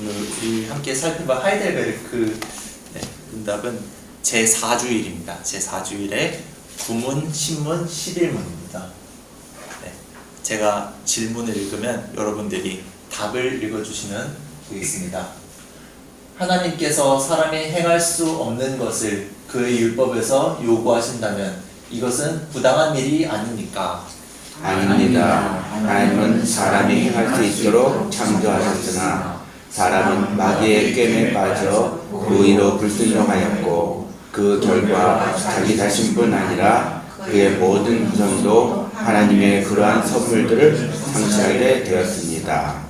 오늘 우리 함께 살펴볼 하이델베르크 문답은 제4주일입니다. 제4주일의 구문, 신문, 11문입니다. 제가 질문을 읽으면 여러분들이 답을 읽어주시면 되겠습니다. 하나님께서 사람이 행할 수 없는 것을 그의 율법에서 요구하신다면 이것은 부당한 일이 아닙니까? 아닙니다. 하나님은 사람이 행할 수 있도록 창조하셨으나 사람은 마귀의 꿰매에 빠져 그 의로 불순종하였고 그 결과 자기 자신뿐 아니라 그의 모든 후손도 하나님의 그러한 선물들을 상실하게 되었습니다.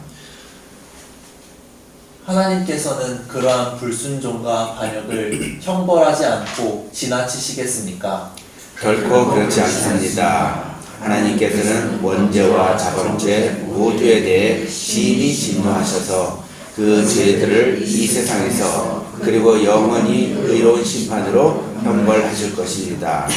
하나님께서는 그러한 불순종과 반역을 형벌하지 않고 지나치시겠습니까? 결코 그렇지 않습니다. 하나님께서는 원죄와 자범죄 모두에 대해 심히 진노하셔서 그 죄들을 이 세상에서 그리고 영원히 의로운 심판으로 형벌하실 것입니다.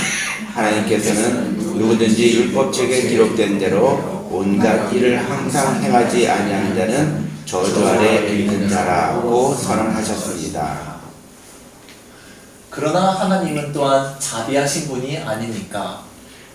하나님께서는 누구든지 율법책에 기록된 대로 온갖 일을 항상 행하지 아니하는 자는 저주 아래 있는 자라고 선언하셨습니다. 그러나 하나님은 또한 자비하신 분이 아닙니까?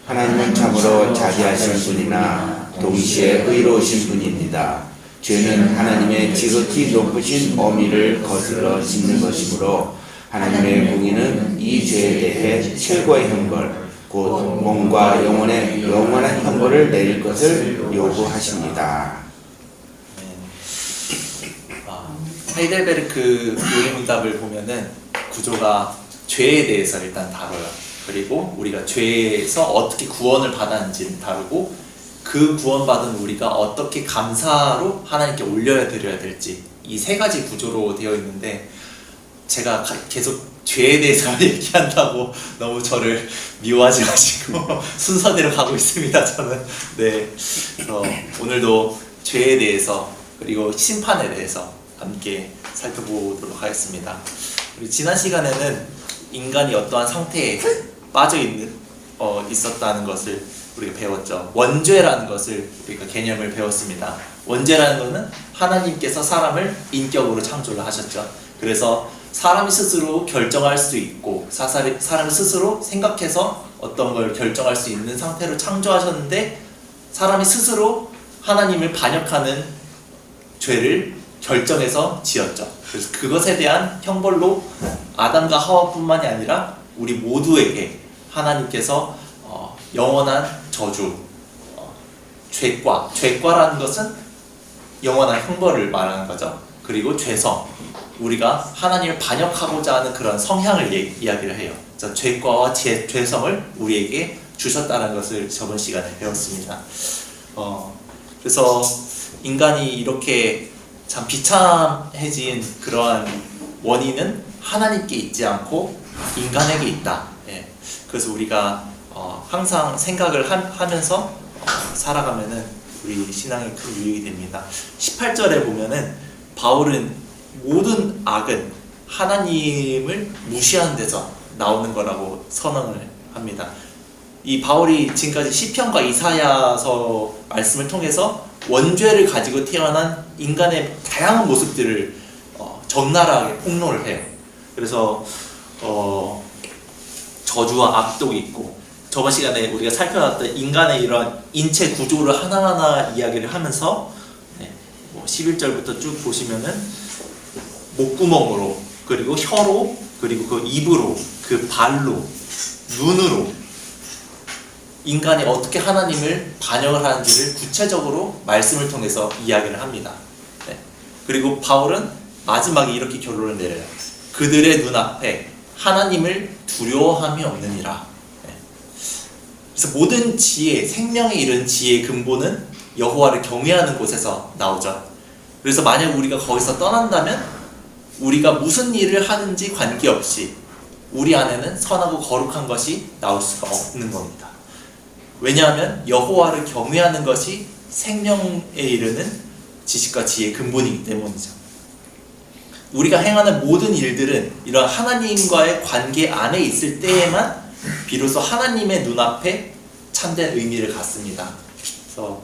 하나님은 참으로 자비하신 분이나 동시에 의로우신 분입니다. 죄는 하나님의 지극히 높으신 어미를 거슬러 짓는 것이므로 하나님의 공의는 이 죄에 대해 최고의 형벌, 곧 몸과 영혼의 영원한 형벌을 내릴 것을 요구하십니다. 하이델베르크 요리문답을 보면은 구조가 죄에 대해서 일단 다뤄요. 그리고 우리가 죄에서 어떻게 구원을 받았는지를 다루고 그 구원받은 우리가 어떻게 감사로 하나님께 올려야 드려야 될지 이 세 가지 구조로 되어 있는데 제가 계속 죄에 대해서 얘기한다고 너무 저를 미워하지 마시고 순서대로 가고 있습니다. 저는 그래서 오늘도 죄에 대해서 그리고 심판에 대해서 함께 살펴보도록 하겠습니다. 우리 지난 시간에는 인간이 어떠한 상태에 빠져 있었다는 것을 우리가 배웠죠. 원죄라는 것을 우리가 개념을 배웠습니다. 원죄라는 것은 하나님께서 사람을 인격으로 창조를 하셨죠. 그래서 사람이 스스로 결정할 수 있고 사람이 스스로 생각해서 어떤 걸 결정할 수 있는 상태로 창조하셨는데 사람이 스스로 하나님을 반역하는 죄를 결정해서 지었죠. 그래서 그것에 대한 형벌로 아담과 하와뿐만이 아니라 우리 모두에게 하나님께서 영원한 저주, 죄과라는 것은 영원한 형벌을 말하는 거죠. 그리고 죄성, 우리가 하나님을 반역하고자 하는 그런 성향을 이야기를 해요. 그래서 죄과와 죄성을 우리에게 주셨다는 것을 저번 시간에 배웠습니다. 그래서 인간이 이렇게 참 비참해진 그러한 원인은 하나님께 있지 않고 인간에게 있다. 그래서 우리가 항상 생각을 하면서 살아가면은 우리 신앙에 큰 유익이 됩니다. 18절에 보면은 바울은 모든 악은 하나님을 무시하는 데서 나오는 거라고 선언을 합니다. 이 바울이 지금까지 시편과 이사야서 말씀을 통해서 원죄를 가지고 태어난 인간의 다양한 모습들을 적나라하게 폭로를 해요. 그래서 저주와 악독이 있고 저번 시간에 우리가 살펴봤던 인간의 이러한 인체 구조를 하나하나 이야기를 하면서 11절부터 쭉 보시면은 목구멍으로 그리고 혀로 그리고 그 입으로 그 발로 눈으로 인간이 어떻게 하나님을 반역을 하는지를 구체적으로 말씀을 통해서 이야기를 합니다. 그리고 바울은 마지막에 이렇게 결론을 내려요. 그들의 눈앞에 하나님을 두려워함이 없느니라. 그래서 모든 지혜, 생명에 이른 지혜의 근본은 여호와를 경외하는 곳에서 나오죠. 그래서 만약 우리가 거기서 떠난다면 우리가 무슨 일을 하든지 관계없이 우리 안에는 선하고 거룩한 것이 나올 수가 없는 겁니다. 왜냐하면 여호와를 경외하는 것이 생명에 이르는 지식과 지혜의 근본이기 때문이죠. 우리가 행하는 모든 일들은 이런 하나님과의 관계 안에 있을 때에만 비로소 하나님의 눈앞에 참된 의미를 갖습니다. 그래서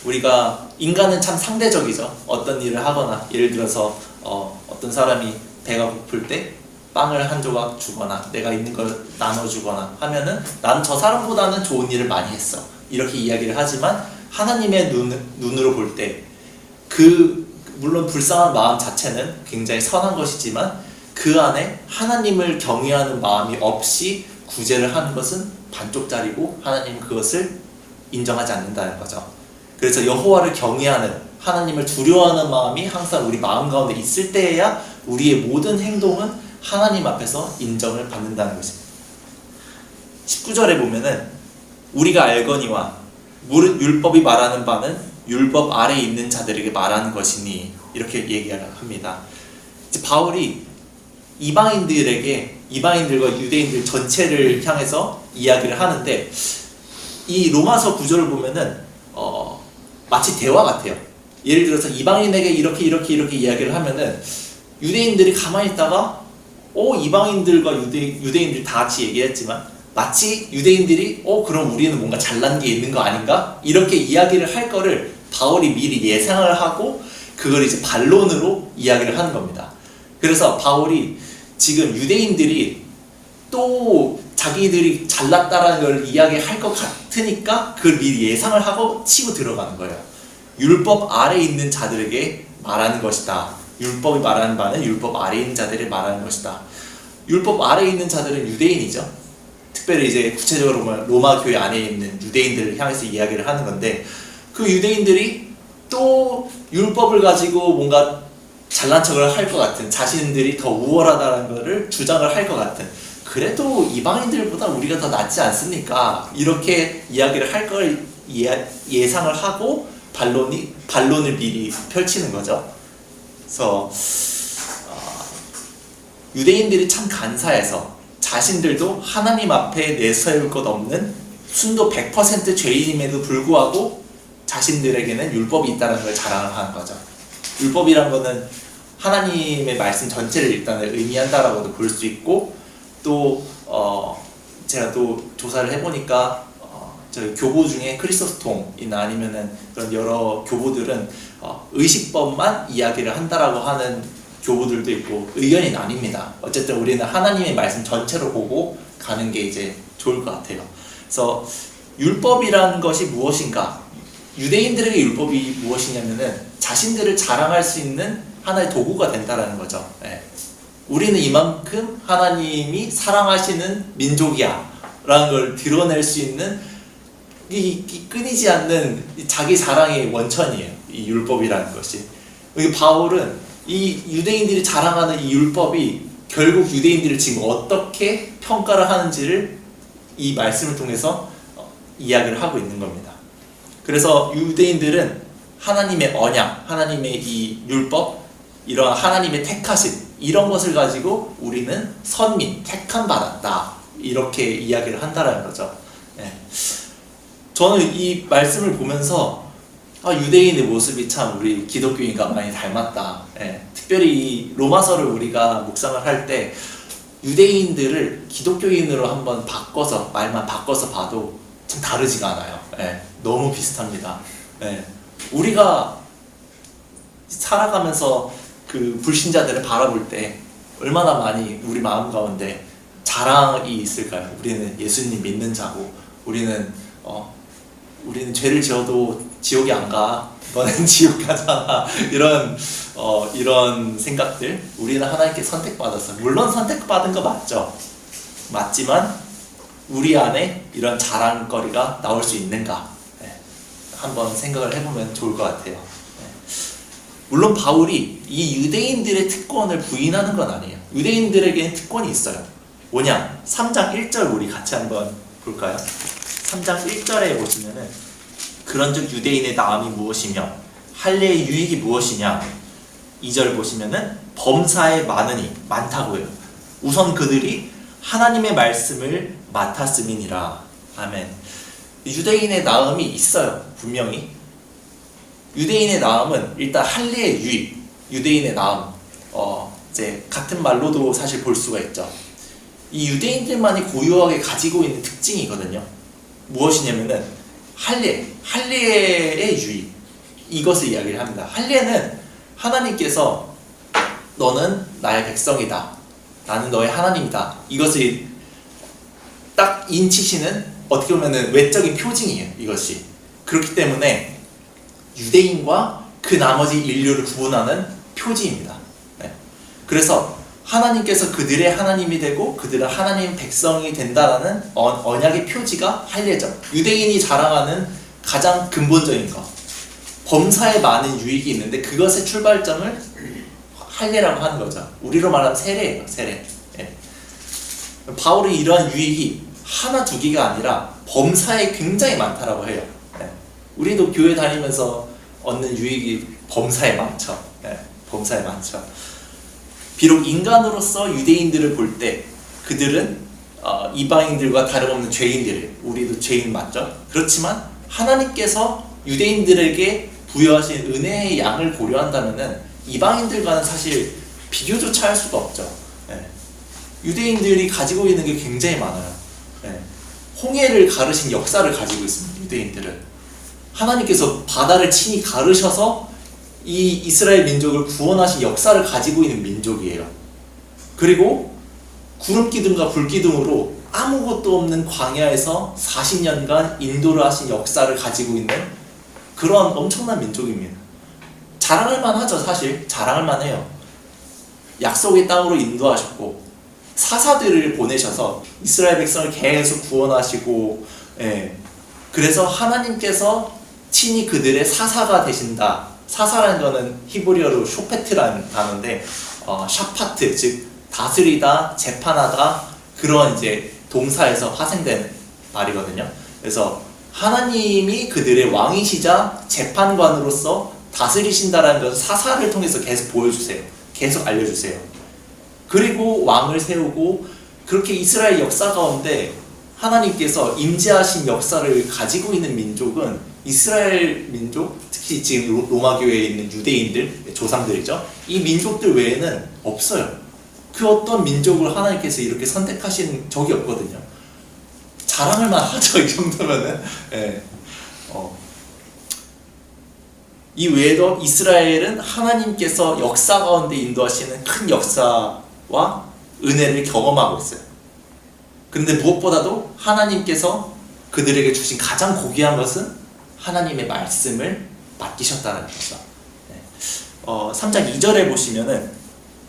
우리가 인간은 참 상대적이죠. 어떤 일을 하거나 예를 들어서 어떤 사람이 배가 고플 때 빵을 한 조각 주거나 내가 있는 걸 나눠주거나 하면은 나는 저 사람보다는 좋은 일을 많이 했어 이렇게 이야기를 하지만 하나님의 눈으로 볼 때 물론 불쌍한 마음 자체는 굉장히 선한 것이지만 그 안에 하나님을 경외하는 마음이 없이 구제를 하는 것은 반쪽짜리고 하나님은 그것을 인정하지 않는다는 거죠. 그래서 여호와를 경외하는 하나님을 두려워하는 마음이 항상 우리 마음 가운데 있을 때에야 우리의 모든 행동은 하나님 앞에서 인정을 받는다는 것입니다. 19절에 보면은 우리가 알거니와 무릇 율법이 말하는 바는 율법 아래에 있는 자들에게 말하는 것이니 이렇게 얘기를 합니다. 이제 바울이 이방인들과 유대인들 전체를 향해서 이야기를 하는데 이 로마서 구절을 보면은 마치 대화 같아요. 예를 들어서 이방인에게 이렇게 이야기를 하면은 유대인들이 가만히 있다가 이방인들과 유대인들이 다 같이 얘기했지만 마치 유대인들이 그럼 우리는 뭔가 잘난 게 있는 거 아닌가? 이렇게 이야기를 할 거를 바울이 미리 예상을 하고 그걸 이제 반론으로 이야기를 하는 겁니다. 그래서 바울이 지금 유대인들이 또 자기들이 잘났다라는 걸 이야기할 것 같으니까 그걸 미리 예상을 하고 치고 들어가는 거예요. 율법 아래에 있는 자들에게 말하는 것이다. 율법이 말하는 바는 율법 아래에 있는 자들에게 말하는 것이다. 율법 아래에 있는 자들은 유대인이죠. 특별히 이제 구체적으로 보면 로마 교회 안에 있는 유대인들을 향해서 이야기를 하는 건데 그 유대인들이 또 율법을 가지고 뭔가 잘난 척을 할 것 같은 자신들이 더 우월하다는 것을 주장을 할 것 같은 그래도 이방인들보다 우리가 더 낫지 않습니까? 이렇게 이야기를 할 걸 예상을 하고 반론을 미리 펼치는 거죠. 그래서 유대인들이 참 간사해서 자신들도 하나님 앞에 내세울 것 없는 순도 100% 죄인임에도 불구하고 자신들에게는 율법이 있다는 걸 자랑을 하는 거죠. 율법이란 거는 하나님의 말씀 전체를 일단 의미한다라고도 볼 수 있고 또 제가 또 조사를 해보니까 저희 교보 중에 크리소스톰이나 아니면은 그런 여러 교보들은 의식법만 이야기를 한다라고 하는 교보들도 있고 의견이 나뉩니다. 어쨌든 우리는 하나님의 말씀 전체로 보고 가는 게 이제 좋을 것 같아요. 그래서 율법이라는 것이 무엇인가? 유대인들에게 율법이 무엇이냐면은 자신들을 자랑할 수 있는 하나의 도구가 된다라는 거죠. 예. 우리는 이만큼 하나님이 사랑하시는 민족이야 라는 걸 드러낼 수 있는 이 끊이지 않는 자기 자랑의 원천이에요. 이 율법이라는 것이. 여기 바울은 이 유대인들이 자랑하는 이 율법이 결국 유대인들을 지금 어떻게 평가를 하는지를 이 말씀을 통해서 이야기를 하고 있는 겁니다. 그래서 유대인들은 하나님의 언약, 하나님의 이 율법, 이러한 하나님의 택하심 이런 것을 가지고 우리는 선민, 택함 받았다 이렇게 이야기를 한다라는 거죠. 예. 저는 이 말씀을 보면서 유대인의 모습이 참 우리 기독교인과 많이 닮았다. 예. 특별히 이 로마서를 우리가 묵상을 할 때 유대인들을 기독교인으로 한번 말만 바꿔서 봐도 참 다르지가 않아요. 예. 너무 비슷합니다. 예. 우리가 살아가면서 그 불신자들을 바라볼 때 얼마나 많이 우리 마음 가운데 자랑이 있을까요? 우리는 예수님 믿는 자고 우리는 죄를 지어도 지옥에 안 가. 너는 지옥 가잖아. 이런 생각들. 우리는 하나님께 선택받았어요. 물론 선택받은 거 맞죠. 맞지만 우리 안에 이런 자랑거리가 나올 수 있는가? 한번 생각을 해보면 좋을 것 같아요. 물론 바울이 이 유대인들의 특권을 부인하는 건 아니에요. 유대인들에게는 특권이 있어요. 뭐냐? 3장 1절 우리 같이 한번 볼까요? 3장 1절에 보시면은 그런즉 유대인의 나음이 무엇이며 할례의 유익이 무엇이냐? 2절 보시면은 범사에 많다고요. 우선 그들이 하나님의 말씀을 맡았음이니라. 아멘. 유대인의 나음이 있어요. 분명히. 유대인의 나음은 일단 할례의 유익, 유대인의 나음, 이제 같은 말로도 사실 볼 수가 있죠. 이 유대인들만이 고유하게 가지고 있는 특징이거든요. 무엇이냐면은 할례의 유익, 이것을 이야기를 합니다. 할례는 하나님께서 너는 나의 백성이다. 나는 너의 하나님이다. 이것을 딱 인치시는 어떻게 보면 외적인 표징이에요. 이것이. 그렇기 때문에 유대인과 그 나머지 인류를 구분하는 표지입니다. 네. 그래서 하나님께서 그들의 하나님이 되고 그들은 하나님 백성이 된다라는 언약의 표지가 할례죠. 유대인이 자랑하는 가장 근본적인 것. 범사에 많은 유익이 있는데 그것의 출발점을 할례라고 하는 거죠. 우리로 말하면 세례예요. 세례. 예. 바울이 이러한 유익이 하나 두 개가 아니라 범사에 굉장히 많다라고 해요. 예. 우리도 교회 다니면서 얻는 유익이 범사에 많죠. 예. 범사에 많죠. 비록 인간으로서 유대인들을 볼 때 그들은 이방인들과 다름없는 죄인들이에요. 우리도 죄인 맞죠? 그렇지만 하나님께서 유대인들에게 부여하신 은혜의 양을 고려한다면은 이방인들과는 사실 비교조차 할 수가 없죠. 예. 유대인들이 가지고 있는 게 굉장히 많아요. 예. 홍해를 가르신 역사를 가지고 있습니다. 유대인들은 하나님께서 바다를 친히 가르셔서 이 이스라엘 민족을 구원하신 역사를 가지고 있는 민족이에요. 그리고 구름기둥과 불기둥으로 아무것도 없는 광야에서 40년간 인도를 하신 역사를 가지고 있는 그런 엄청난 민족입니다. 자랑할 만하죠. 사실 자랑할 만해요. 약속의 땅으로 인도하셨고 사사들을 보내셔서 이스라엘 백성을 계속 구원하시고, 예. 그래서 하나님께서 친히 그들의 사사가 되신다. 사사라는 거는 히브리어로 쇼페트라는 단어인데 샤파트, 즉 다스리다, 재판하다, 그런 이제 동사에서 파생된 말이거든요. 그래서 하나님이 그들의 왕이시자 재판관으로서 다스리신다라는 것을 사사를 통해서 계속 보여주세요. 계속 알려주세요. 그리고 왕을 세우고 그렇게 이스라엘 역사 가운데 하나님께서 임재하신 역사를 가지고 있는 민족은 이스라엘 민족, 특히 지금 로마 교회에 있는 유대인들, 조상들이죠. 이 민족들 외에는 없어요. 그 어떤 민족을 하나님께서 이렇게 선택하신 적이 없거든요. 자랑할 만하죠. 이 정도면은. 예. 이 외에도 이스라엘은 하나님께서 역사 가운데 인도하시는 큰 역사와 은혜를 경험하고 있어요. 그런데 무엇보다도 하나님께서 그들에게 주신 가장 고귀한 것은 하나님의 말씀을 맡기셨다는 거죠. 3장 2절에 보시면은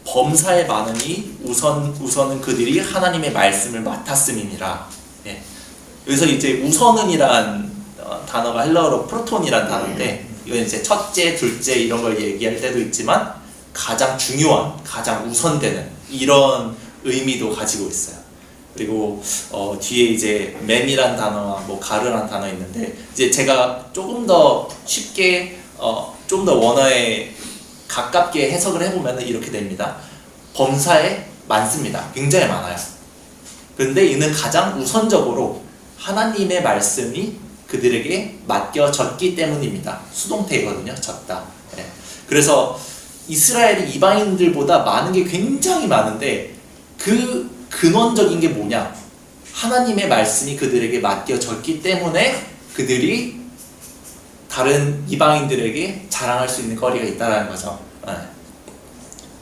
범사에 많으니 우선은 그들이 하나님의 말씀을 맡았음이니라. 예. 여기서 이제 우선은이란 단어가 헬라어로 프로톤이란 단어인데 이건 이제 첫째, 둘째 이런 걸 얘기할 때도 있지만 가장 중요한, 가장 우선되는 이런 의미도 가지고 있어요. 그리고 뒤에 이제 맴이란 단어와 뭐 가르란 단어 있는데 이제 제가 조금 더 쉽게 좀 더 원어에 가깝게 해석을 해보면 이렇게 됩니다. 범사에 많습니다. 굉장히 많아요. 그런데 이는 가장 우선적으로 하나님의 말씀이 그들에게 맡겨졌기 때문입니다. 수동태이거든요. 졌다. 네. 그래서 이스라엘이 이방인들보다 많은 게 굉장히 많은데 그 근원적인 게 뭐냐? 하나님의 말씀이 그들에게 맡겨졌기 때문에 그들이 다른 이방인들에게 자랑할 수 있는 거리가 있다는 거죠. 네.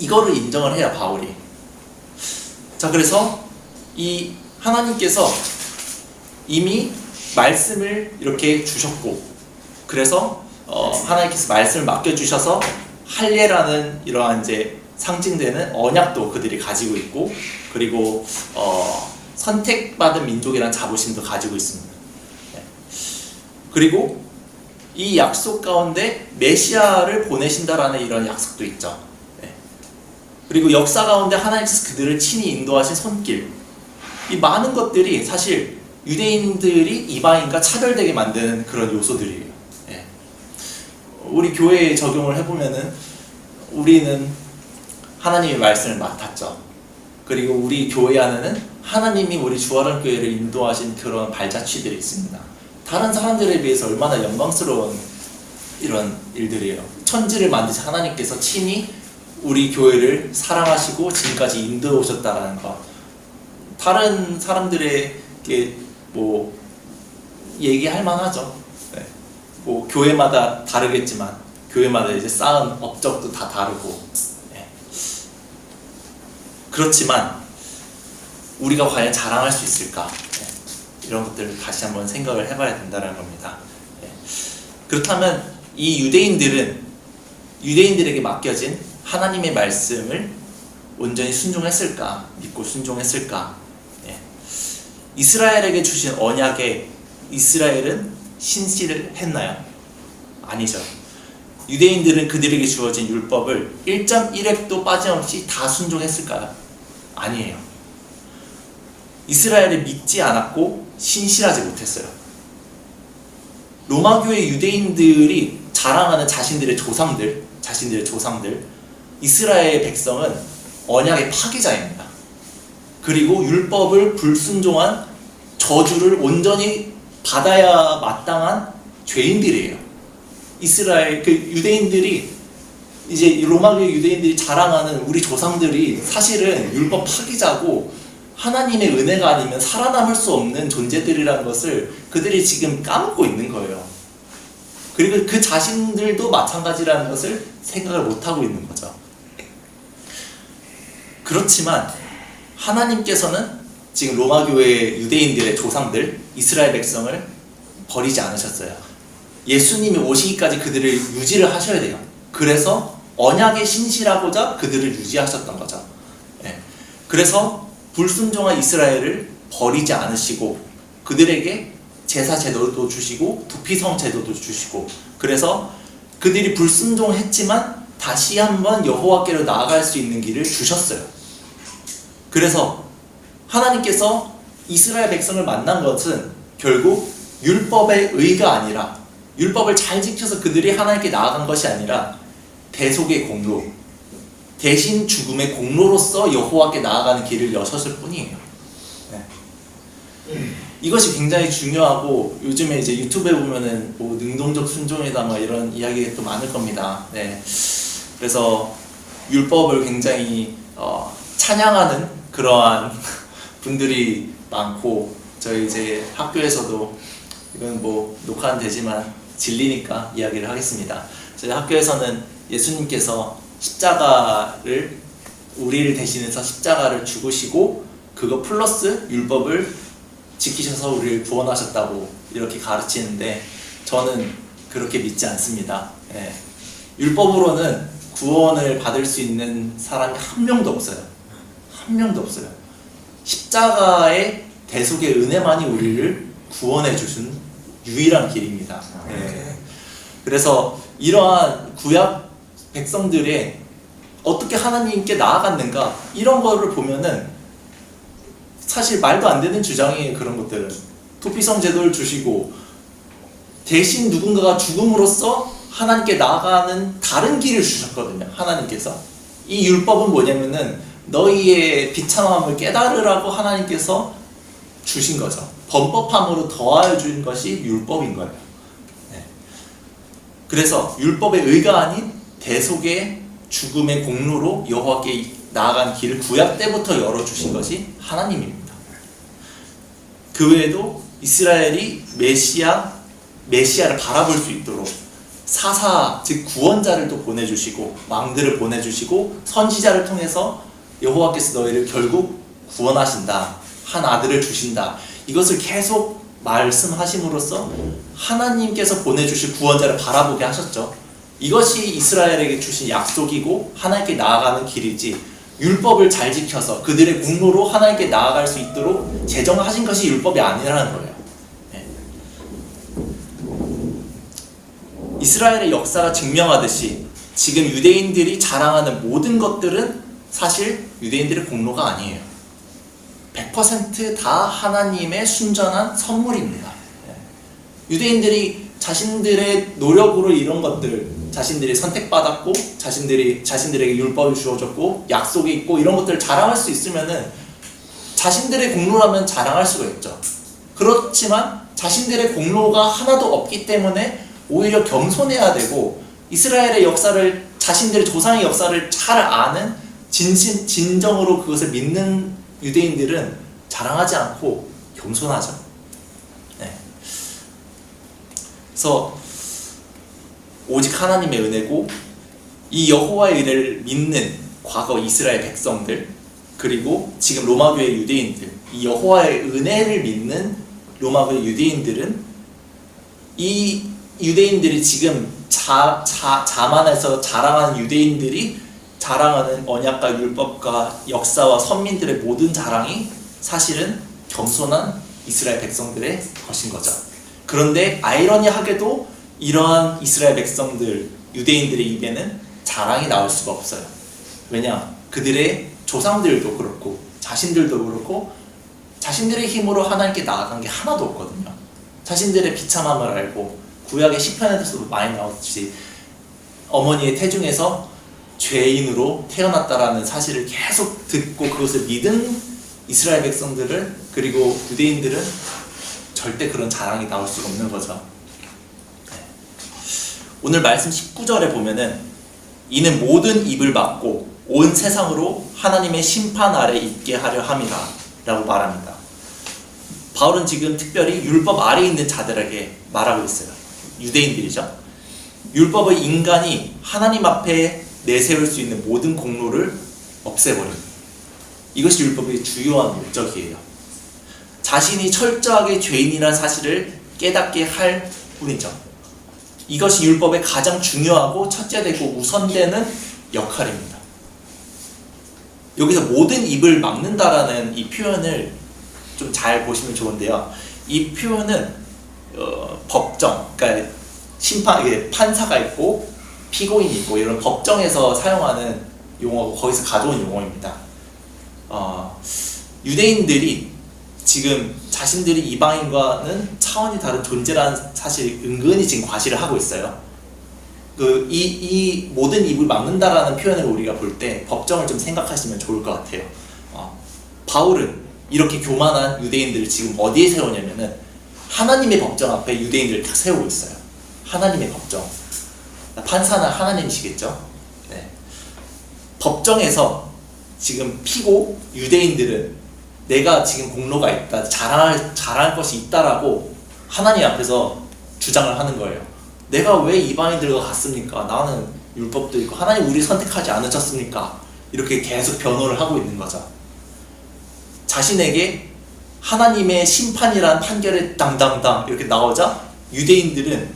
이거를 인정을 해야 바울이. 자, 그래서 이 하나님께서 이미 말씀을 이렇게 주셨고, 그래서 하나님께서 말씀을 맡겨주셔서 할례라는 이러한 이제 상징되는 언약도 그들이 가지고 있고, 그리고 선택받은 민족이라는 자부심도 가지고 있습니다. 네. 그리고 이 약속 가운데 메시아를 보내신다라는 이런 약속도 있죠. 네. 그리고 역사 가운데 하나님께서 그들을 친히 인도하신 손길, 이 많은 것들이 사실 유대인들이 이방인과 차별되게 만드는 그런 요소들이에요. 네. 우리 교회에 적용을 해보면은 우리는 하나님의 말씀을 맡았죠. 그리고 우리 교회 안에는 하나님이 우리 주아람 교회를 인도하신 그런 발자취들이 있습니다. 다른 사람들에 비해서 얼마나 영광스러운 이런 일들이에요. 천지를 만드신 하나님께서 친히 우리 교회를 사랑하시고 지금까지 인도해 오셨다라는 것. 다른 사람들에게 뭐 얘기할 만하죠. 네. 뭐 교회마다 다르겠지만 교회마다 이제 쌓은 업적도 다 다르고. 네. 그렇지만 우리가 과연 자랑할 수 있을까? 이런 것들을 다시 한번 생각을 해봐야 된다는 겁니다. 그렇다면 이 유대인들에게 맡겨진 하나님의 말씀을 온전히 순종했을까? 믿고 순종했을까? 이스라엘에게 주신 언약에 이스라엘은 신실을 했나요? 아니죠. 유대인들은 그들에게 주어진 율법을 1.1획도 빠짐없이 다 순종했을까요? 아니에요. 이스라엘을 믿지 않았고 신실하지 못했어요. 로마교의 유대인들이 자랑하는 자신들의 조상들, 이스라엘 백성은 언약의 파기자입니다. 그리고 율법을 불순종한 저주를 온전히 받아야 마땅한 죄인들이에요. 이스라엘 유대인들이 이제 로마교의 유대인들이 자랑하는 우리 조상들이 사실은 율법 파기자고 하나님의 은혜가 아니면 살아남을 수 없는 존재들이라는 것을 그들이 지금 까먹고 있는 거예요. 그리고 그 자신들도 마찬가지라는 것을 생각을 못하고 있는 거죠. 그렇지만 하나님께서는 지금 로마교회 유대인들의 조상들, 이스라엘 백성을 버리지 않으셨어요. 예수님이 오시기까지 그들을 유지를 하셔야 돼요. 그래서 언약에 신실하고자 그들을 유지하셨던 거죠. 그래서 불순종한 이스라엘을 버리지 않으시고 그들에게 제사 제도도 주시고 두피성 제도도 주시고, 그래서 그들이 불순종했지만 다시 한번 여호와께로 나아갈 수 있는 길을 주셨어요. 그래서 하나님께서 이스라엘 백성을 만난 것은 결국 율법의 의가 아니라, 율법을 잘 지켜서 그들이 하나님께 나아간 것이 아니라 대속의 공로, 대신 죽음의 공로로서 여호와께 나아가는 길을 여셨을 뿐이에요. 이것이 굉장히 중요하고, 요즘에 이제 유튜브에 보면은 뭐 능동적 순종이다 뭐 이런 이야기가 또 많을 겁니다. 그래서 율법을 굉장히 찬양하는 그러한 분들이 많고, 저희 이제 학교에서도, 이건 뭐 녹화는 되지만 진리니까 이야기를 하겠습니다. 저희 학교에서는 예수님께서 십자가를, 우리를 대신해서 십자가를 죽으시고 그거 플러스 율법을 지키셔서 우리를 구원하셨다고 이렇게 가르치는데, 저는 그렇게 믿지 않습니다. 율법으로는 구원을 받을 수 있는 사람이 한 명도 없어요. 한 명도 없어요. 십자가의 대속의 은혜만이 우리를 구원해 주신 유일한 길입니다. 그래서 이러한 구약 백성들의 어떻게 하나님께 나아갔는가, 이런 거를 보면은 사실 말도 안 되는 주장이에요. 그런 것들은 토피성 제도를 주시고 대신 누군가가 죽음으로써 하나님께 나아가는 다른 길을 주셨거든요. 하나님께서 이 율법은 뭐냐면은 너희의 비참함을 깨달으라고 하나님께서 주신 거죠. 범법함으로 더하여 준 것이 율법인 거예요. 그래서 율법의 의가 아닌 대속의 죽음의 공로로 여호와께 나아간 길을 구약 때부터 열어주신 것이 하나님입니다. 그 외에도 이스라엘이 메시아를 바라볼 수 있도록 사사, 즉 구원자를 또 보내주시고, 왕들을 보내주시고, 선지자를 통해서 여호와께서 너희를 결국 구원하신다, 한 아들을 주신다, 이것을 계속 말씀하심으로써 하나님께서 보내주실 구원자를 바라보게 하셨죠. 이것이 이스라엘에게 주신 약속이고 하나님께 나아가는 길이지, 율법을 잘 지켜서 그들의 공로로 하나님께 나아갈 수 있도록 제정하신 것이 율법이 아니라는 거예요. 이스라엘의 역사가 증명하듯이 지금 유대인들이 자랑하는 모든 것들은 사실 유대인들의 공로가 아니에요. 100% 다 하나님의 순전한 선물입니다. 유대인들이 자신들의 노력으로 이런 것들, 자신들이 선택받았고 자신들에게 율법이 주어졌고 약속이 있고 이런 것들을 자랑할 수 있으면은 자신들의 공로라면 자랑할 수가 있죠. 그렇지만 자신들의 공로가 하나도 없기 때문에 오히려 겸손해야 되고, 이스라엘의 역사를, 자신들의 조상의 역사를 잘 아는 진정으로 그것을 믿는 유대인들은 자랑하지 않고 겸손하죠. 그래서 오직 하나님의 은혜고 이 여호와의 의를 믿는 과거 이스라엘 백성들, 그리고 지금 로마교회 유대인들, 이 여호와의 은혜를 믿는 로마교회 유대인들은 이 유대인들이 지금 자만해서 자랑하는 유대인들이 자랑하는 언약과 율법과 역사와 선민들의 모든 자랑이 사실은 겸손한 이스라엘 백성들의 것인 거죠. 그런데 아이러니하게도 이러한 이스라엘 백성들, 유대인들의 입에는 자랑이 나올 수가 없어요. 왜냐? 그들의 조상들도 그렇고 자신들도 그렇고 자신들의 힘으로 하나님께 나아간 게 하나도 없거든요. 자신들의 비참함을 알고 구약의 시편에서도 많이 나오듯이 어머니의 태중에서 죄인으로 태어났다라는 사실을 계속 듣고 그것을 믿은 이스라엘 백성들은, 그리고 유대인들은 절대 그런 자랑이 나올 수가 없는 거죠. 오늘 말씀 19절에 보면은 이는 모든 입을 막고 온 세상으로 하나님의 심판 아래 있게 하려 함이라 라고 말합니다. 바울은 지금 특별히 율법 아래에 있는 자들에게 말하고 있어요. 유대인들이죠. 율법의 인간이 하나님 앞에 내세울 수 있는 모든 공로를 없애버립니다. 이것이 율법의 주요한 목적이에요. 자신이 철저하게 죄인이라는 사실을 깨닫게 할 뿐이죠. 이것이 율법의 가장 중요하고 첫째되고 우선되는 역할입니다. 여기서 모든 입을 막는다라는 이 표현을 좀 잘 보시면 좋은데요. 이 표현은 법정, 그러니까 판사가 있고 피고인이 있고 이런 법정에서 사용하는 용어고 거기서 가져온 용어입니다. 유대인들이 지금 자신들이 이방인과는 차원이 다른 존재라는 사실 은근히 지금 과시를 하고 있어요. 이 모든 입을 막는다라는 표현을 우리가 볼 때 법정을 좀 생각하시면 좋을 것 같아요. 바울은 이렇게 교만한 유대인들을 지금 어디에 세우냐면은 하나님의 법정 앞에 유대인들을 다 세우고 있어요. 하나님의 법정. 판사는 하나님이시겠죠. 네. 법정에서 지금 피고 유대인들은 내가 지금 공로가 있다, 자랑할 것이 있다라고 하나님 앞에서 주장을 하는 거예요. 내가 왜 이방인들과 같습니까? 나는 율법도 있고 하나님 우리 선택하지 않으셨습니까? 이렇게 계속 변호를 하고 있는 거죠. 자신에게 하나님의 심판이란 판결에 당당당 이렇게 나오자 유대인들은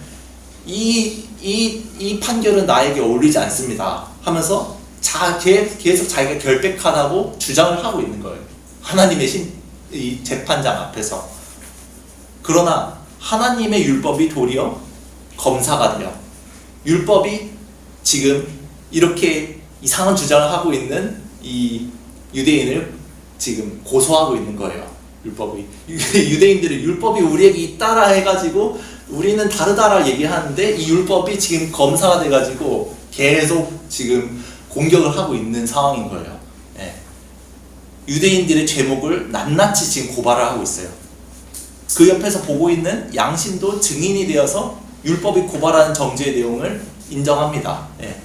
이 판결은 나에게 어울리지 않습니다 하면서 계속 자기가 결백하다고 주장을 하고 있는 거예요. 하나님의 이 재판장 앞에서. 그러나 하나님의 율법이 도리어 검사가 돼요. 율법이 지금 이렇게 이상한 주장을 하고 있는 이 유대인을 지금 고소하고 있는 거예요. 율법이. 유대인들이 율법이 우리에게 있다라 해가지고 우리는 다르다라 얘기하는데 이 율법이 지금 검사가 돼가지고 계속 지금 공격을 하고 있는 상황인 거예요. 네. 유대인들의 죄목을 낱낱이 지금 고발을 하고 있어요. 그 옆에서 보고 있는 양심도 증인이 되어서 율법이 고발하는 정죄의 내용을 인정합니다. 네.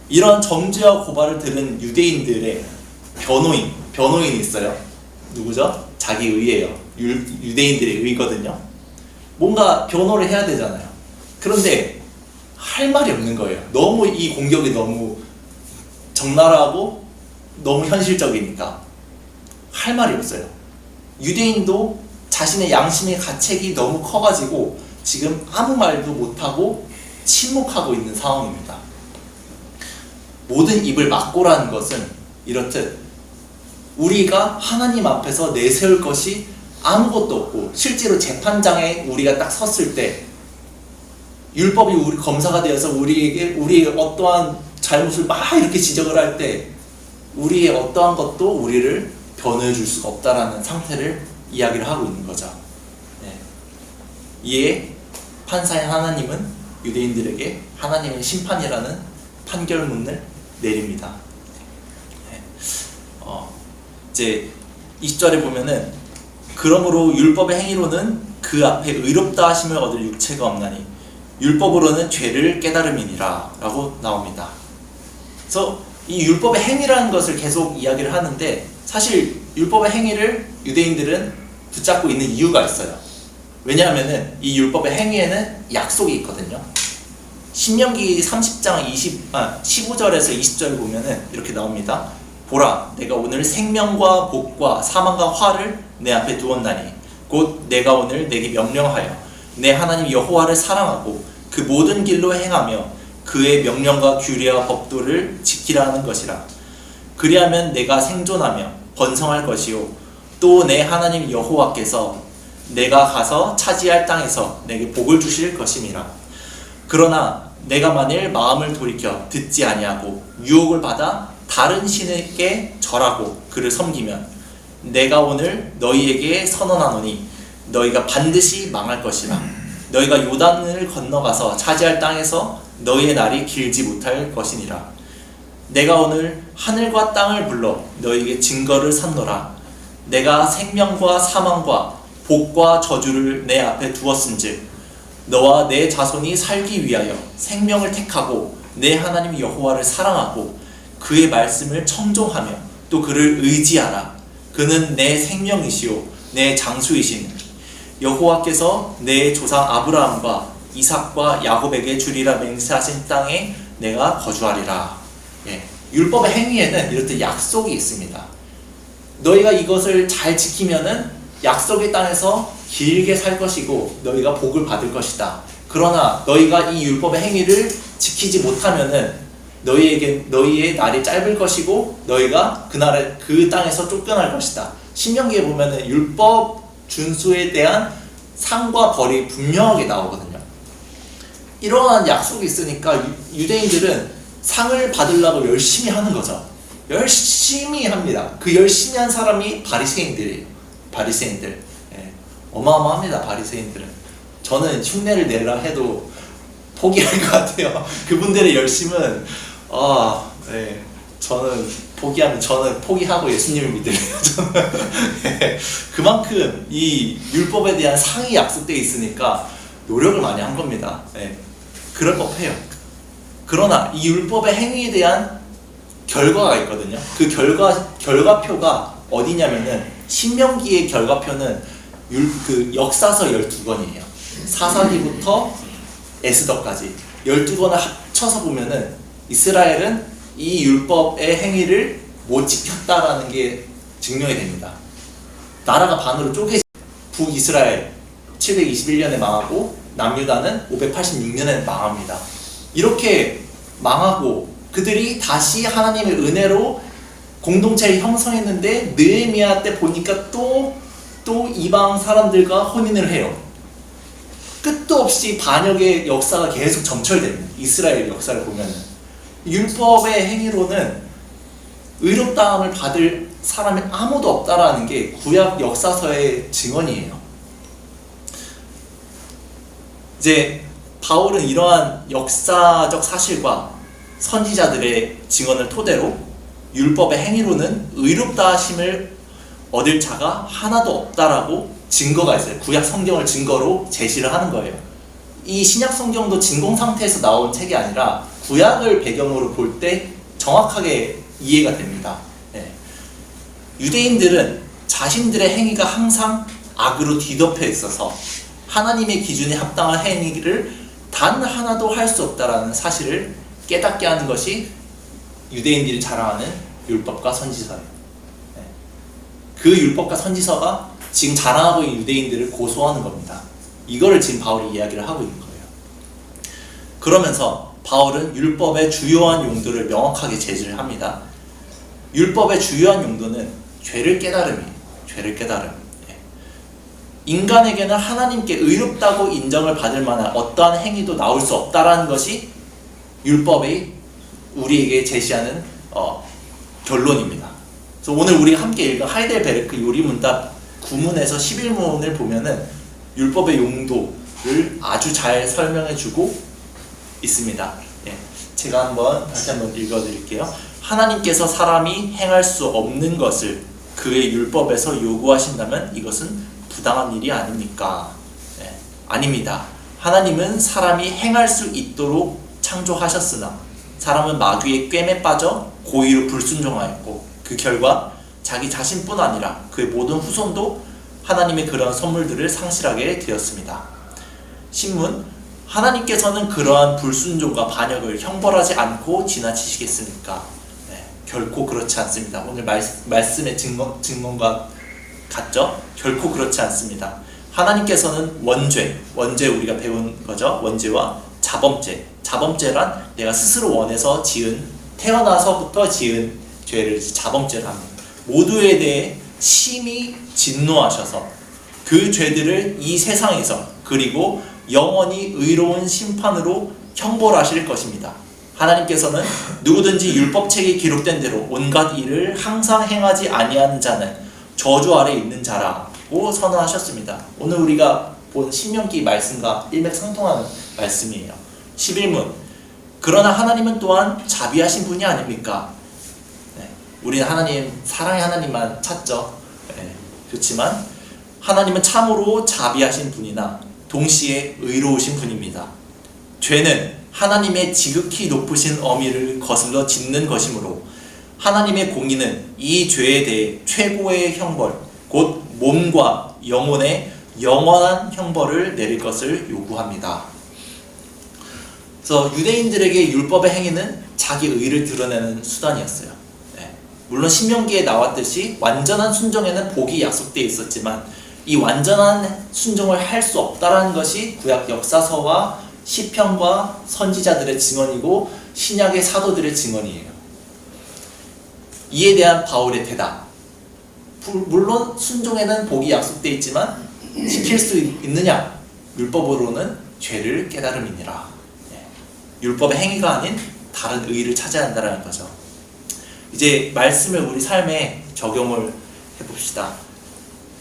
이런 정죄와 고발을 들은 유대인들의 변호인이 있어요. 누구죠? 자기 의예요. 유대인들의 의거든요. 뭔가 변호를 해야 되잖아요. 그런데 할 말이 없는 거예요. 너무 이 공격이 너무 적나라하고 너무 현실적이니까 할 말이 없어요. 유대인도 자신의 양심의 가책이 너무 커가지고 지금 아무 말도 못하고 침묵하고 있는 상황입니다. 모든 입을 막고라는 것은 이렇듯 우리가 하나님 앞에서 내세울 것이 아무것도 없고 실제로 재판장에 우리가 딱 섰을 때 율법이 우리 검사가 되어서 우리에게 우리의 어떠한 잘못을 막 이렇게 지적을 할 때 우리의 어떠한 것도 우리를 변호해 줄 수가 없다라는 상태를 이야기를 하고 있는 거죠. 네. 이에 판사인 하나님은 유대인들에게 하나님의 심판이라는 판결문을 내립니다. 네. 이제 20절에 보면은 그러므로 율법의 행위로는 그 앞에 의롭다 하심을 얻을 육체가 없나니 율법으로는 죄를 깨달음이니라 라고 나옵니다. 그래서 이 율법의 행위라는 것을 계속 이야기를 하는데 사실 율법의 행위를 유대인들은 붙잡고 있는 이유가 있어요. 왜냐하면은 이 율법의 행위에는 약속이 있거든요. 신명기 30장 15절에서 20절 보면은 이렇게 나옵니다. 보라, 내가 오늘 생명과 복과 사망과 화를 내 앞에 두었나니 곧 내가 오늘 내게 명령하여 내 하나님 여호와를 사랑하고 그 모든 길로 행하며 그의 명령과 규례와 법도를 지키라 하는 것이라. 그리하면 내가 생존하며 번성할 것이요 또 내 하나님 여호와께서 내가 가서 차지할 땅에서 내게 복을 주실 것임이라. 그러나 내가 만일 마음을 돌이켜 듣지 아니하고 유혹을 받아 다른 신에게 절하고 그를 섬기면 내가 오늘 너희에게 선언하노니 너희가 반드시 망할 것이라. 너희가 요단을 건너가서 차지할 땅에서 너희의 날이 길지 못할 것이니라. 내가 오늘 하늘과 땅을 불러 너희에게 증거를 삼노라. 내가 생명과 사망과 복과 저주를 내 앞에 두었은즉 너와 내 자손이 살기 위하여 생명을 택하고 내 하나님 여호와를 사랑하고 그의 말씀을 청종하며 또 그를 의지하라. 그는 내 생명이시요 내 장수이시니 여호와께서 내 조상 아브라함과 이삭과 야곱에게 주리라 맹세하신 땅에 내가 거주하리라. 율법의 행위에는 이렇듯 약속이 있습니다. 너희가 이것을 잘 지키면은 약속의 땅에서 길게 살 것이고 너희가 복을 받을 것이다. 그러나 너희가 이 율법의 행위를 지키지 못하면은 너희의 날이 짧을 것이고 너희가 그 땅에서 쫓겨날 것이다. 신명기에 보면은 율법 준수에 대한 상과 벌이 분명하게 나오거든요. 이러한 약속이 있으니까 유대인들은 상을 받으려고 열심히 하는 거죠. 열심히 합니다. 그 열심히 한 사람이 바리새인들이에요. 바리새인들. 어마어마합니다. 바리새인들은. 저는 흉내를 내라 해도 포기할 것 같아요. 그분들의 열심은 저는 포기하고 예수님을 믿을래요. 저는 그만큼 이 율법에 대한 상이 약속되어 있으니까 노력을 많이 한 겁니다. 그럴 법해요. 그러나 이 율법의 행위에 대한 결과가 있거든요. 그 결과표가 어디냐면은 신명기의 결과표는 그 역사서 12권이에요. 사사기부터 에스더까지 12권을 합쳐서 보면은 이스라엘은 이 율법의 행위를 못 지켰다라는 게 증명이 됩니다. 나라가 반으로 쪼개지. 북이스라엘 721년에 망하고 남유다는 586년에 망합니다. 이렇게 망하고 그들이 다시 하나님의 은혜로 공동체를 형성했는데 느헤미야 때 보니까 또 이방 사람들과 혼인을 해요. 끝도 없이 반역의 역사가 계속 점철됩니다. 이스라엘 역사를 보면은 율법의 행위로는 의롭다함을 받을 사람이 아무도 없다라는 게 구약 역사서의 증언이에요. 이제 바울은 이러한 역사적 사실과 선지자들의 증언을 토대로 율법의 행위로는 의롭다 하심을 얻을 자가 하나도 없다라고 증거가 있어요. 구약 성경을 증거로 제시를 하는 거예요. 이 신약 성경도 진공 상태에서 나온 책이 아니라 구약을 배경으로 볼 때 정확하게 이해가 됩니다. 유대인들은 자신들의 행위가 항상 악으로 뒤덮여 있어서 하나님의 기준에 합당한 행위를 단 하나도 할 수 없다라는 사실을 깨닫게 하는 것이 유대인들이 자랑하는 율법과 선지서예요. 그 율법과 선지서가 지금 자랑하고 있는 유대인들을 고소하는 겁니다. 이거를 지금 바울이 이야기를 하고 있는 거예요. 그러면서 바울은 율법의 주요한 용도를 명확하게 제시를 합니다. 율법의 주요한 용도는 죄를 깨달음이에요. 죄를 깨달음. 인간에게는 하나님께 의롭다고 인정을 받을 만한 어떠한 행위도 나올 수 없다라는 것이 율법이 우리에게 제시하는 결론입니다. 그래서 오늘 우리가 함께 읽은 하이델베르크 요리문답 9문에서 11문을 보면은 율법의 용도를 아주 잘 설명해주고 있습니다. 제가 다시 한번 읽어드릴게요. 하나님께서 사람이 행할 수 없는 것을 그의 율법에서 요구하신다면 이것은 부당한 일이 아닙니까? 아닙니다. 하나님은 사람이 행할 수 있도록 창조하셨으나 사람은 마귀의 꿰매 빠져 고의로 불순종하였고 그 결과 자기 자신뿐 아니라 그의 모든 후손도 하나님의 그러한 선물들을 상실하게 되었습니다. 신문, 하나님께서는 그러한 불순종과 반역을 형벌하지 않고 지나치시겠습니까? 결코 그렇지 않습니다. 오늘 말씀의 증거과 같죠? 결코 그렇지 않습니다. 하나님께서는 원죄 우리가 배운 거죠. 원죄와 자범죄란 내가 스스로 원해서 태어나서부터 지은 죄를 자범죄를 합니다. 모두에 대해 심히 진노하셔서 그 죄들을 이 세상에서 그리고 영원히 의로운 심판으로 형벌하실 것입니다. 하나님께서는 누구든지 율법책에 기록된 대로 온갖 일을 항상 행하지 아니하는 자는 저주 아래 있는 자라고 선언하셨습니다. 오늘 우리가 본 신명기 말씀과 일맥상통하는 말씀이에요. 11문 그러나 하나님은 또한 자비하신 분이 아닙니까? 우리는 하나님, 사랑의 하나님만 찾죠. 그렇지만 하나님은 참으로 자비하신 분이나 동시에 의로우신 분입니다. 죄는 하나님의 지극히 높으신 어미를 거슬러 짓는 것이므로 하나님의 공의는 이 죄에 대해 최고의 형벌, 곧 몸과 영혼의 영원한 형벌을 내릴 것을 요구합니다. 그래서 유대인들에게 율법의 행위는 자기 의를 드러내는 수단이었어요. 물론 신명기에 나왔듯이 완전한 순종에는 복이 약속되어 있었지만 이 완전한 순종을 할 수 없다라는 것이 구약 역사서와 시편과 선지자들의 증언이고 신약의 사도들의 증언이에요. 이에 대한 바울의 대답. 물론 순종에는 복이 약속되어 있지만 지킬 수 있느냐? 율법으로는 죄를 깨달음이니라. 율법의 행위가 아닌 다른 의를 찾아야 한다는 거죠. 이제 말씀을 우리 삶에 적용을 해봅시다.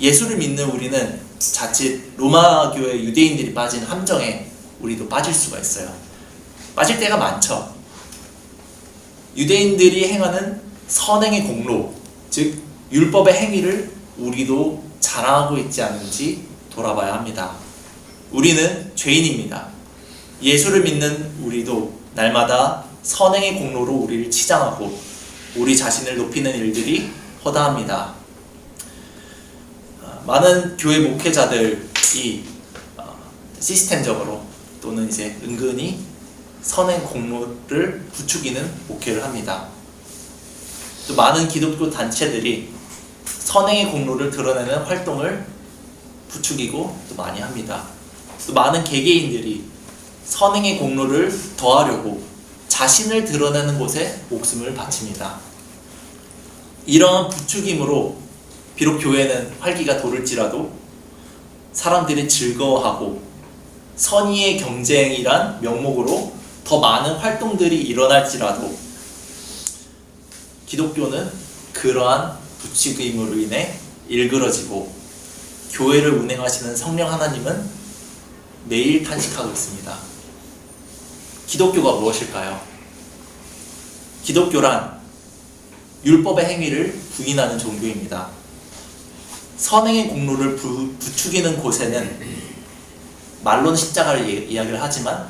예수를 믿는 우리는 자칫 로마교회 유대인들이 빠진 함정에 우리도 빠질 수가 있어요. 빠질 때가 많죠. 유대인들이 행하는 선행의 공로, 즉 율법의 행위를 우리도 자랑하고 있지 않은지 돌아봐야 합니다. 우리는 죄인입니다. 예수를 믿는 우리도 날마다 선행의 공로로 우리를 치장하고 우리 자신을 높이는 일들이 허다합니다. 많은 교회 목회자들이 시스템적으로 또는 이제 은근히 선행 공로를 부추기는 목회를 합니다. 또 많은 기독교 단체들이 선행의 공로를 드러내는 활동을 부추기고 또 많이 합니다. 또 많은 개개인들이 선행의 공로를 더하려고 자신을 드러내는 곳에 목숨을 바칩니다. 이러한 부추김으로 비록 교회는 활기가 도를지라도 사람들이 즐거워하고 선의의 경쟁이란 명목으로 더 많은 활동들이 일어날지라도 기독교는 그러한 부추김으로 인해 일그러지고 교회를 운행하시는 성령 하나님은 매일 탄식하고 있습니다. 기독교가 무엇일까요? 기독교란 율법의 행위를 부인하는 종교입니다. 선행의 공로를 부추기는 곳에는 말로는 십자가를 이야기를 하지만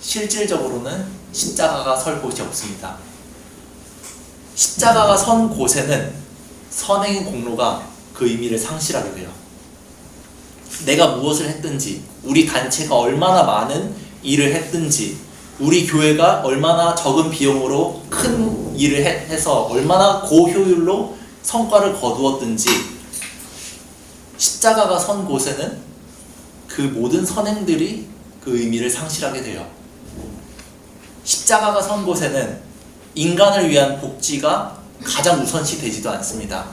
실질적으로는 십자가가 설 곳이 없습니다. 십자가가 선 곳에는 선행의 공로가 그 의미를 상실하게 돼요. 내가 무엇을 했든지, 우리 단체가 얼마나 많은 일을 했든지, 우리 교회가 얼마나 적은 비용으로 큰 일을 해서 얼마나 고효율로 성과를 거두었든지 십자가가 선 곳에는 그 모든 선행들이 그 의미를 상실하게 돼요. 십자가가 선 곳에는 인간을 위한 복지가 가장 우선시 되지도 않습니다.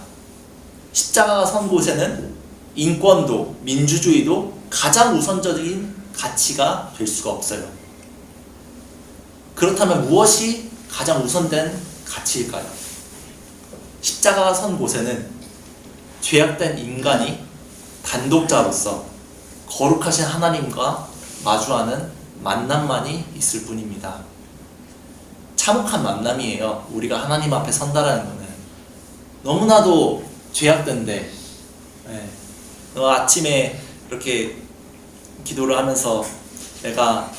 십자가가 선 곳에는 인권도 민주주의도 가장 우선적인 가치가 될 수가 없어요. 그렇다면 무엇이 가장 우선된 가치일까요? 십자가가 선 곳에는 죄악된 인간이 단독자로서 거룩하신 하나님과 마주하는 만남만이 있을 뿐입니다. 참혹한 만남이에요. 우리가 하나님 앞에 선다라는 거는 너무나도 죄악된데 아침에 이렇게 기도를 하면서 내가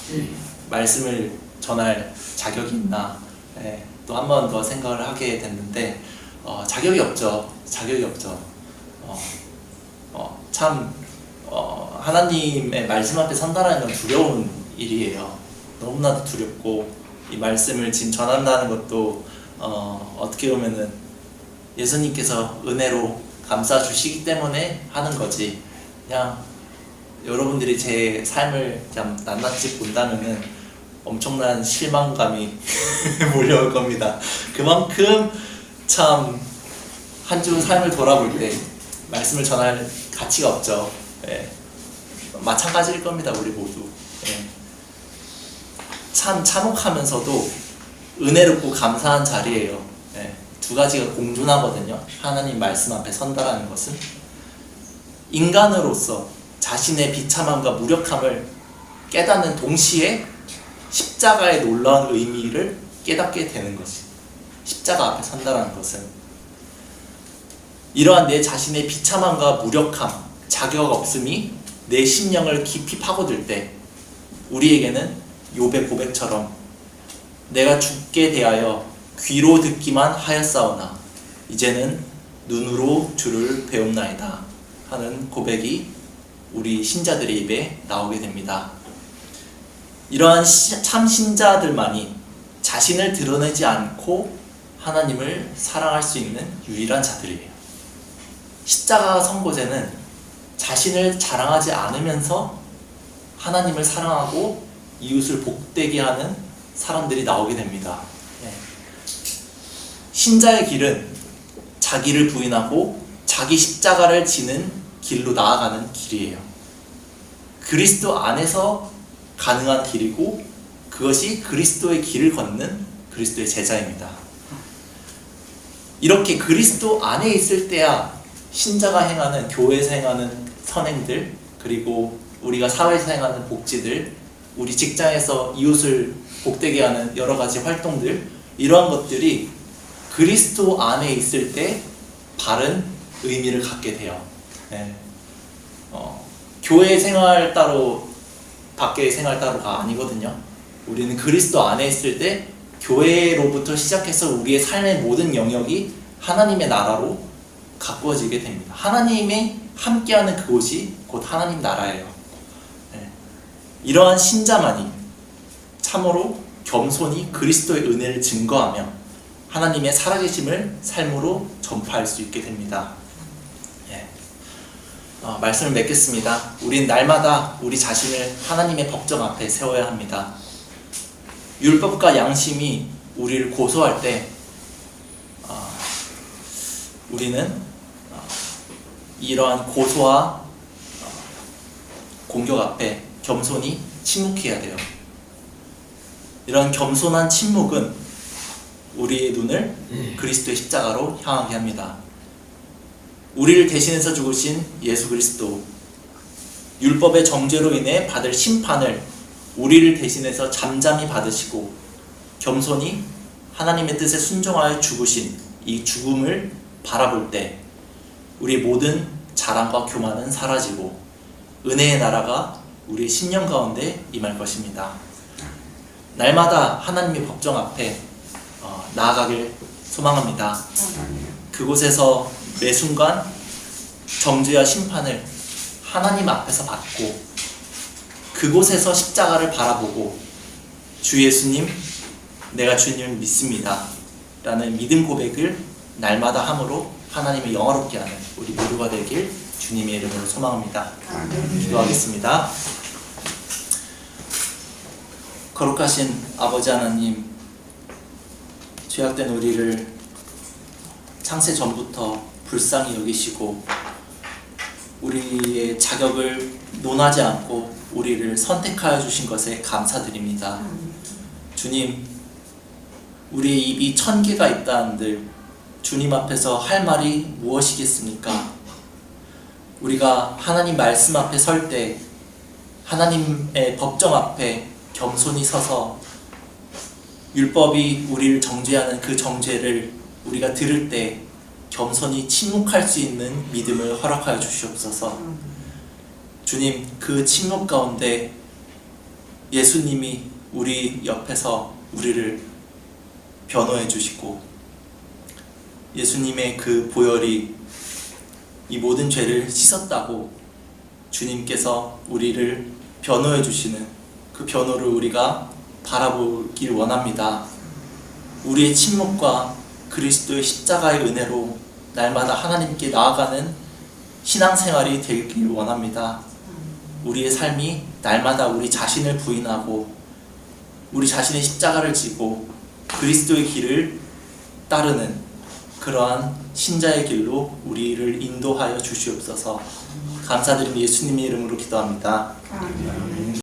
말씀을 전할 자격이 있나 또 한 번 더 생각을 하게 됐는데 자격이 없죠. 참 하나님의 말씀 앞에 선다라는 건 두려운 일이에요. 너무나도 두렵고 이 말씀을 지금 전한다는 것도 어떻게 보면은 예수님께서 은혜로 감싸 주시기 때문에 하는 거지. 그냥 여러분들이 제 삶을 그냥 낱낱이 본다면은 엄청난 실망감이 몰려올 겁니다. 그만큼 참 한 주 삶을 돌아볼 때 말씀을 전할 가치가 없죠. 예. 마찬가지일 겁니다, 우리 모두. 예. 참 참혹하면서도 은혜롭고 감사한 자리예요. 예. 두 가지가 공존하거든요. 하나님 말씀 앞에 선다라는 것은 인간으로서 자신의 비참함과 무력함을 깨닫는 동시에 십자가의 놀라운 의미를 깨닫게 되는 것이, 십자가 앞에 선다라는 것은 이러한 내 자신의 비참함과 무력함, 자격 없음이 내 심령을 깊이 파고들 때 우리에게는 욥의 고백처럼 내가 주께 대하여 귀로 듣기만 하였사오나 이제는 눈으로 주를 배움나이다 하는 고백이 우리 신자들의 입에 나오게 됩니다. 이러한 참 신자들만이 자신을 드러내지 않고 하나님을 사랑할 수 있는 유일한 자들이에요. 십자가 선고제는 자신을 자랑하지 않으면서 하나님을 사랑하고 이웃을 복되게 하는 사람들이 나오게 됩니다. 신자의 길은 자기를 부인하고 자기 십자가를 지는 길로 나아가는 길이에요. 그리스도 안에서 가능한 길이고 그것이 그리스도의 길을 걷는 그리스도의 제자입니다. 이렇게 그리스도 안에 있을 때야 신자가 행하는, 교회에서 행하는 선행들, 그리고 우리가 사회에서 행하는 복지들, 우리 직장에서 이웃을 복되게 하는 여러 가지 활동들, 이러한 것들이 그리스도 안에 있을 때 바른 의미를 갖게 돼요. 네. 교회 생활 따로 밖의 생활 따로가 아니거든요. 우리는 그리스도 안에 있을 때 교회로부터 시작해서 우리의 삶의 모든 영역이 하나님의 나라로 가꾸어지게 됩니다. 하나님이 함께하는 그곳이 곧 하나님 나라예요. 네. 이러한 신자만이 참으로 겸손히 그리스도의 은혜를 증거하며 하나님의 살아계심을 삶으로 전파할 수 있게 됩니다. 네. 말씀을 맺겠습니다. 우린 날마다 우리 자신을 하나님의 법정 앞에 세워야 합니다. 율법과 양심이 우리를 고소할 때 우리는 이러한 고소와 공격 앞에 겸손히 침묵해야 돼요. 이런 겸손한 침묵은 우리의 눈을 그리스도의 십자가로 향하게 합니다. 우리를 대신해서 죽으신 예수 그리스도, 율법의 정죄로 인해 받을 심판을 우리를 대신해서 잠잠히 받으시고 겸손히 하나님의 뜻에 순종하여 죽으신 이 죽음을 바라볼 때 우리 모든 자랑과 교만은 사라지고 은혜의 나라가 우리 심령 가운데 임할 것입니다. 날마다 하나님의 법정 앞에 나아가길 소망합니다. 그곳에서 매 순간 정죄와 심판을 하나님 앞에서 받고 그곳에서 십자가를 바라보고 주 예수님, 내가 주님을 믿습니다 라는 믿음 고백을 날마다 함으로 하나님을 영화롭게 하는 우리 모두가 되길 주님의 이름으로 소망합니다. 기도하겠습니다. 거룩하신 아버지 하나님, 죄악된 우리를 창세 전부터 불쌍히 여기시고 우리의 자격을 논하지 않고 우리를 선택하여 주신 것에 감사드립니다. 주님, 우리의 입이 1000개가 있다 한들 주님 앞에서 할 말이 무엇이겠습니까? 우리가 하나님 말씀 앞에 설 때 하나님의 법정 앞에 겸손히 서서 율법이 우리를 정죄하는 그 정죄를 우리가 들을 때 겸손히 침묵할 수 있는 믿음을 허락하여 주시옵소서. 주님, 그 침묵 가운데 예수님이 우리 옆에서 우리를 변호해 주시고 예수님의 그 보혈이 이 모든 죄를 씻었다고 주님께서 우리를 변호해 주시는 그 변호를 우리가 바라보길 원합니다. 우리의 침묵과 그리스도의 십자가의 은혜로 날마다 하나님께 나아가는 신앙생활이 되길 원합니다. 우리의 삶이 날마다 우리 자신을 부인하고 우리 자신의 십자가를 지고 그리스도의 길을 따르는 그러한 신자의 길로 우리를 인도하여 주시옵소서. 감사드리며 예수님의 이름으로 기도합니다.